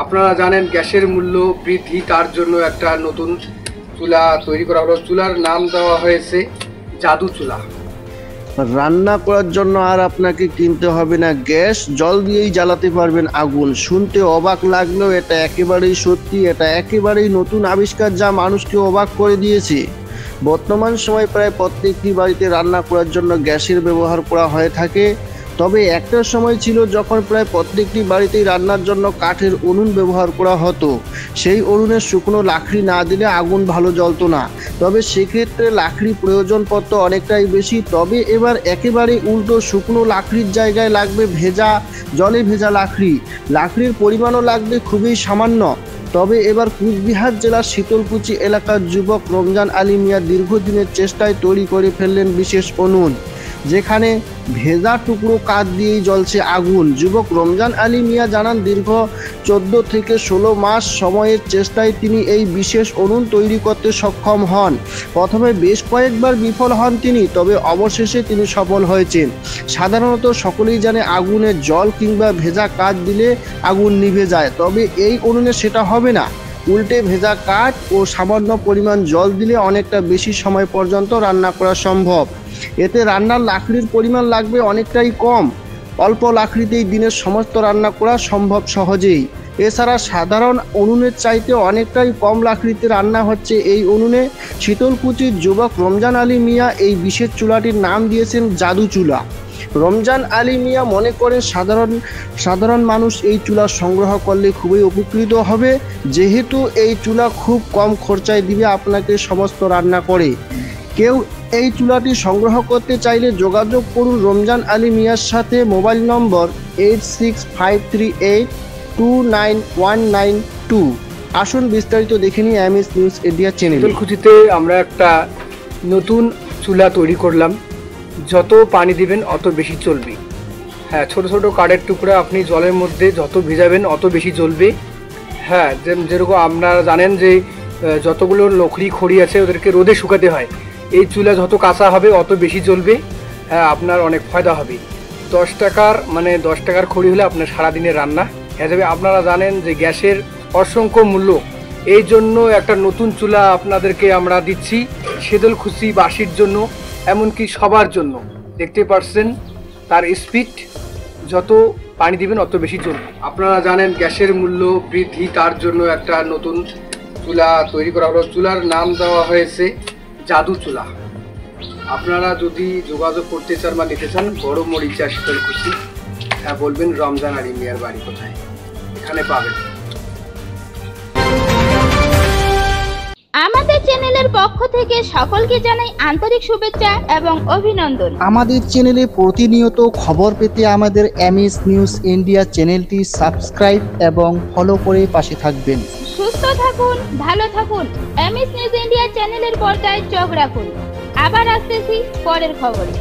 আপনারা জানেন গ্যাসের মূল্য বৃদ্ধি, তার জন্য একটা নতুন চুলা তৈরি করা হলো। চুলার নাম দেওয়া হয়েছে জাদু চুলা। রান্না করার জন্য আর আপনাকে কিনতে হবে না গ্যাস, জল দিয়েই জ্বালাতে পারবেন আগুন। শুনতে অবাক লাগলেও এটা একেবারেই সত্যি, এটা একেবারেই নতুন আবিষ্কার যা মানুষকে অবাক করে দিয়েছে। বর্তমান সময়ে প্রায় প্রত্যেকটি বাড়িতে রান্না করার জন্য গ্যাসের ব্যবহার করা হয়ে থাকে। তবে একটা সময় ছিল যখন প্রায় প্রত্যেকটি বাড়িতেই রান্নার জন্য কাঠের উনুন ব্যবহার করা হতো। সেই উনুনের শুকনো লাকড়ি না দিলে আগুন ভালো জ্বলতো না, তবে সেক্ষেত্রে লাকড়ি প্রয়োজন পড়তো অনেকটাই বেশি। তবে এবার একেবারে উল্টো, শুকনো লাকড়ির জায়গায় লাগবে জলে ভেজা লাকড়ির পরিমাণও লাগবে খুবই সামান্য। তবে এবার কুচবিহার জেলার শীতলকুচি এলাকার যুবক রমজান আলী মিয়া দীর্ঘদিনের চেষ্টায় তৈরি করে ফেললেন বিশেষ উনুন, যেখানে ভেজা টুকরো কাঠ দিয়েই জ্বলছে আগুন। যুবক রমজান আলী মিয়া জানান, দীর্ঘ 14 থেকে 16 মাস সময়ের চেষ্টায় তিনি এই বিশেষ উনুন তৈরি করতে সক্ষম হন। প্রথমে বেশ কয়েকবার বিফল হন তিনি, তবে অবশেষে তিনি সফল হয়েছেন। সাধারণত সকলেই জানে আগুনে জল কিংবা ভেজা কাঠ দিলে আগুন নিভে যায়, তবে এই উনুনে সেটা হবে না। উল্টে ভেজা কাঠ ও সামান্য পরিমাণ জল দিলে অনেকটা বেশি সময় পর্যন্ত রান্না করা সম্ভব। এতে রান্নার লাকড়ির পরিমাণ লাগবে অনেকটাই কম। অল্প লাকড়িতেই দিনের সমস্ত রান্না করা সম্ভব সহজেই। এছাড়া সাধারণ উনুনের চাইতে অনেকটাই কম লাকড়িতে রান্না হচ্ছে এই উনুনে। শীতলকুচির যুবক রমজান আলী মিয়া এই বিশেষ চুলাটির নাম দিয়েছেন জাদু চুলা। রমজান আলী মিয়া মনে করেন সাধারণ মানুষ এই চুলা সংগ্রহ করলে খুবই উপকৃত হবে, যেহেতু এই চুলা খুব কম খরচায় দিবে আপনাকে সমস্ত রান্না করে। কেউ এই চুলাটি সংগ্রহ করতে চাইলে যোগাযোগ করুন রমজান আলী মিয়ার সাথে। মোবাইল নম্বর 8653829192। আসুন বিস্তারিত দেখে নিই এমএস নিউজ ইন্ডিয়া চ্যানেল। শীতলকুচিতে আমরা একটা নতুন চুলা তৈরি করলাম। যত পানি দিবেন অত বেশি চলবে। হ্যাঁ, ছোট ছোট কাঠের টুকরা আপনি জলের মধ্যে যত ভিজাবেন অত বেশি জ্বলবে। হ্যাঁ, যেরকম আপনারা জানেন যে যতগুলো লকড়ি খড়ি আছে ওদেরকে রোদে শুকাতে হয়। এই চুলা যত কাঁচা হবে অত বেশি জ্বলবে। হ্যাঁ, আপনার অনেক ফায়দা হবে। 10 টাকার খড়ি হলে আপনার সারাদিনের রান্না হয়ে যাবে। আপনারা জানেন যে গ্যাসের অসংখ্য মূল্য, এই জন্য একটা নতুন চুলা আপনাদেরকে আমরা দিচ্ছি শীতলকুচিবাসীর জন্য, এমনকি সবার জন্য। দেখতে পাচ্ছেন তার স্পিড, যত পানি দিবেন অত বেশি চলবে। আপনারা জানেন গ্যাসের মূল্য বৃদ্ধি, তার জন্য একটা নতুন চুলা তৈরি করা হলো। চুলার নাম দেওয়া হয়েছে জাদু চুলা। আপনারা যদি যোগাযোগ করতে চান বা নিতে চান, বড় মরিচা শীতলকুচি, হ্যাঁ বলবেন রমজান আলী মিয়ার বাড়ি কোথায়, এখানে পাবেন। আমাদের চ্যানেলের পক্ষ থেকে সকলকে জানাই আন্তরিক শুভেচ্ছা এবং অভিনন্দন। আমাদের চ্যানেলে প্রতিনিয়ত খবর পেতে আমাদের এমএস নিউজ ইন্ডিয়া চ্যানেলটি সাবস্ক্রাইব এবং ফলো করে পাশে থাকবেন। সুস্থ থাকুন, ভালো থাকুন। এমএস নিউজ ইন্ডিয়া চ্যানেলের পর্দায় চোখ রাখুন। আবার আসতেছি পরের খবরে।